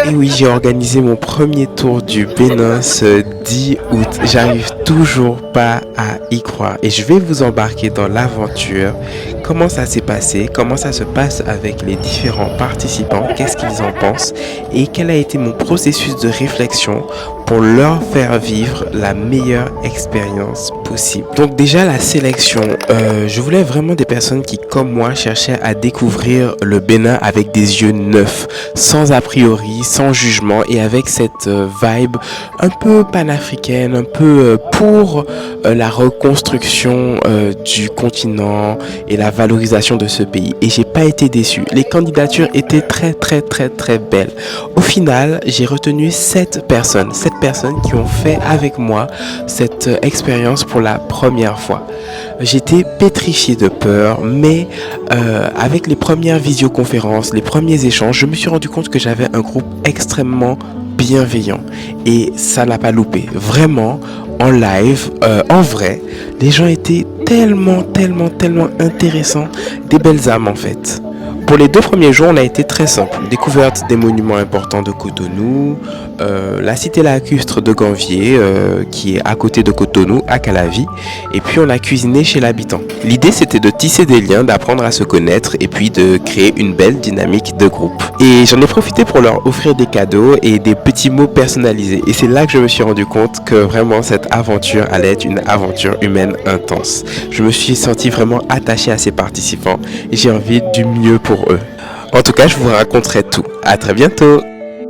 Et oui, j'ai organisé mon premier tour du Bénin ce 10 août. J'arrive toujours pas à y croire. Et je vais vous embarquer dans l'aventure. Comment ça s'est passé, comment ça se passe avec les différents participants, qu'est-ce qu'ils en pensent et quel a été mon processus de réflexion pour leur faire vivre la meilleure expérience possible. Donc déjà la sélection, je voulais vraiment des personnes qui comme moi cherchaient à découvrir le Bénin avec des yeux neufs, sans a priori, sans jugement et avec cette vibe un peu panafricaine, un peu pour la reconstruction du continent et la valorisation de ce pays. Et j'ai pas été déçu. Les candidatures étaient très belles. Au final, j'ai retenu 7 personnes qui ont fait avec moi cette expérience pour la première fois. J'étais pétrifié de peur, mais avec les premières visioconférences, les premiers échanges, je me suis rendu compte que j'avais un groupe extrêmement bienveillant et ça n'a pas loupé. Vraiment, en live, en vrai, les gens étaient tellement intéressants, des belles âmes en fait. Pour les 2 premiers jours, on a été très simple. Découverte des monuments importants de Cotonou, la cité lacustre de Ganvier, qui est à côté de Cotonou, à Calavi. Et puis on a cuisiné chez l'habitant. L'idée c'était de tisser des liens, d'apprendre à se connaître et puis de créer une belle dynamique de groupe. Et j'en ai profité pour leur offrir des cadeaux et des petits mots personnalisés. Et c'est là que je me suis rendu compte que vraiment cette aventure allait être une aventure humaine intense. Je me suis senti vraiment attaché à ces participants et j'ai envie du mieux pour eux. En tout cas, je vous raconterai tout. À très bientôt.